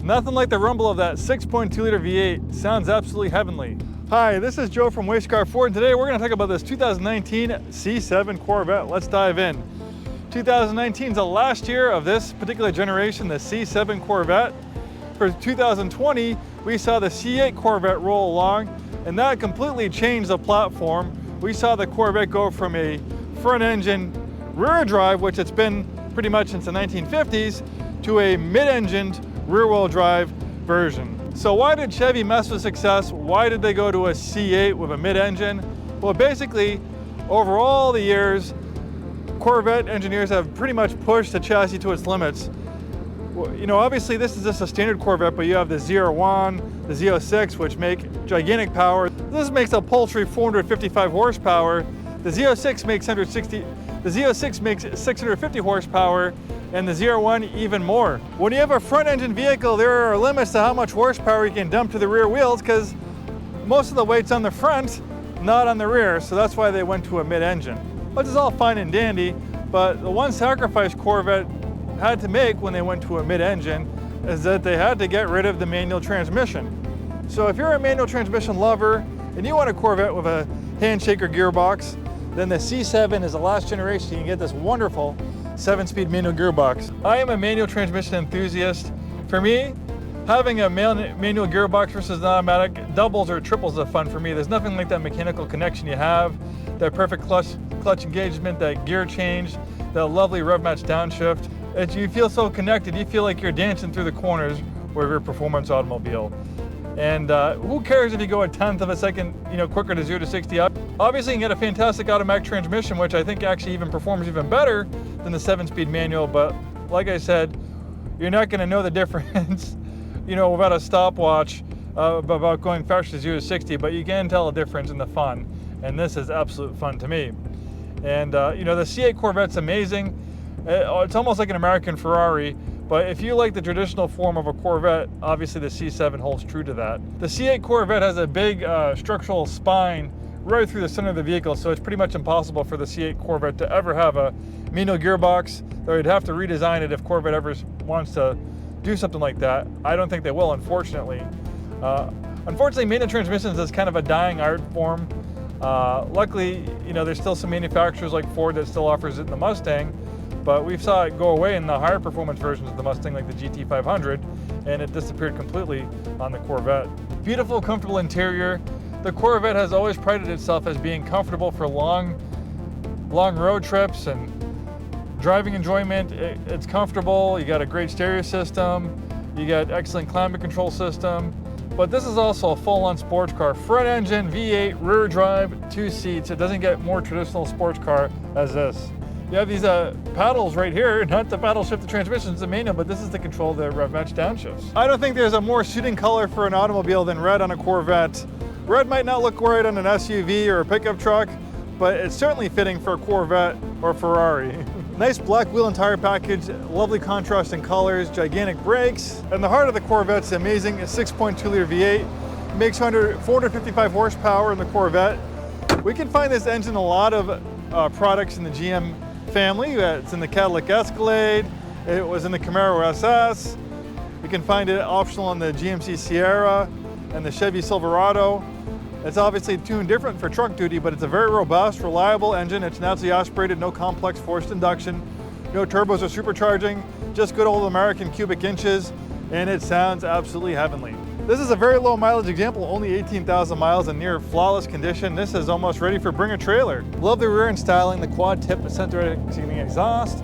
Nothing like the rumble of that 6.2-liter V8. Sounds absolutely heavenly. Hi, this is Joe from Scarff Ford, and today we're going to talk about this 2019 C7 Corvette. Let's dive in. 2019 is the last year of this particular generation, the C7 Corvette. For 2020, we saw the C8 Corvette roll along, and that completely changed the platform. We saw the Corvette go from a front-engine rear drive, which it's been pretty much since the 1950s, to a mid-engined rear-wheel drive version. So why did Chevy mess with success? Why did they go to a C8 with a mid-engine? Well, basically, over all the years, Corvette engineers have pretty much pushed the chassis to its limits. You know, obviously this is just a standard Corvette, but you have the Z01, the Z06, which make gigantic power. This makes a paltry 455 horsepower. The Z06 makes 650 horsepower, and the Z01 even more. When you have a front engine vehicle, there are limits to how much horsepower you can dump to the rear wheels, because most of the weight's on the front, not on the rear, so that's why they went to a mid-engine. Which is all fine and dandy, but the one sacrifice Corvette had to make when they went to a mid-engine is that they had to get rid of the manual transmission. So if you're a manual transmission lover and you want a Corvette with a handshaker gearbox, then the C7 is the last generation. You can get this wonderful 7-speed manual gearbox. I am a manual transmission enthusiast. For me, having a manual gearbox versus an automatic doubles or triples the fun for me. There's nothing like that mechanical connection you have, that perfect clutch engagement, that gear change, that lovely rev match downshift. You feel so connected. You feel like you're dancing through the corners of your performance automobile. And who cares if you go a tenth of a second, quicker to 0 to 60 up? Obviously, you can get a fantastic automatic transmission, which I think actually even performs even better than the 7-speed manual. But like I said, you're not going to know the difference, without a stopwatch about going faster to 0 to 60. But you can tell a difference in the fun, and this is absolute fun to me. And the C8 Corvette's amazing. It's almost like an American Ferrari. But if you like the traditional form of a Corvette, obviously the C7 holds true to that. The C8 Corvette has a big structural spine right through the center of the vehicle, so it's pretty much impossible for the C8 Corvette to ever have a manual gearbox. They'd have to redesign it if Corvette ever wants to do something like that. I don't think they will, unfortunately. Unfortunately, manual transmissions is kind of a dying art form. Luckily, there's still some manufacturers like Ford that still offers it in the Mustang, but we saw it go away in the higher performance versions of the Mustang, like the GT500, and it disappeared completely on the Corvette. Beautiful, comfortable interior. The Corvette has always prided itself as being comfortable for long road trips and driving enjoyment. It's comfortable. You got a great stereo system. You got excellent climate control system. But this is also a full-on sports car. Front engine, V8, rear drive, 2 seats. It doesn't get more traditional sports car as this. You have these paddles right here, not the paddle shift the transmission, it's the manual, but this is to control the rev match downshifts. I don't think there's a more suiting color for an automobile than red on a Corvette. Red might not look great on an SUV or a pickup truck, but it's certainly fitting for a Corvette or Ferrari. Nice black wheel and tire package, lovely contrasting colors, gigantic brakes, and the heart of the Corvette's amazing. It's 6.2-liter V8, makes 455 horsepower in the Corvette. We can find this engine in a lot of products in the GM family. It's in the Cadillac Escalade, it was in the Camaro SS. You can find it optional on the GMC Sierra and the Chevy Silverado. It's obviously tuned different for truck duty, but it's a very robust, reliable engine. It's naturally aspirated, no complex forced induction, no turbos or supercharging, just good old American cubic inches, and it sounds absolutely heavenly. This is a very low mileage example, only 18,000 miles in near flawless condition. This is almost ready for bring a trailer. Love the rear end styling, the quad tip center exhaust.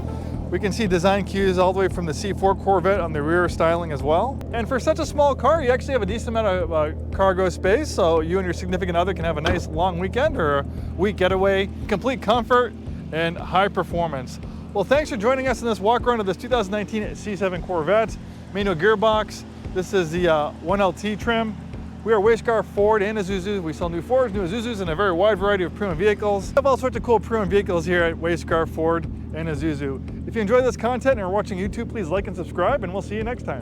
We can see design cues all the way from the C4 Corvette on the rear styling as well. And for such a small car, you actually have a decent amount of cargo space, so you and your significant other can have a nice long weekend or a week getaway. Complete comfort and high performance. Well, thanks for joining us in this walk around of this 2019 C7 Corvette, manual gearbox. This is the 1LT trim. We are Scarff Ford and Isuzu. We sell new Fords, new Isuzus, and a very wide variety of pre-owned vehicles. We have all sorts of cool pre-owned vehicles here at Scarff Ford and Isuzu. If you enjoy this content and are watching YouTube, please like and subscribe, and we'll see you next time.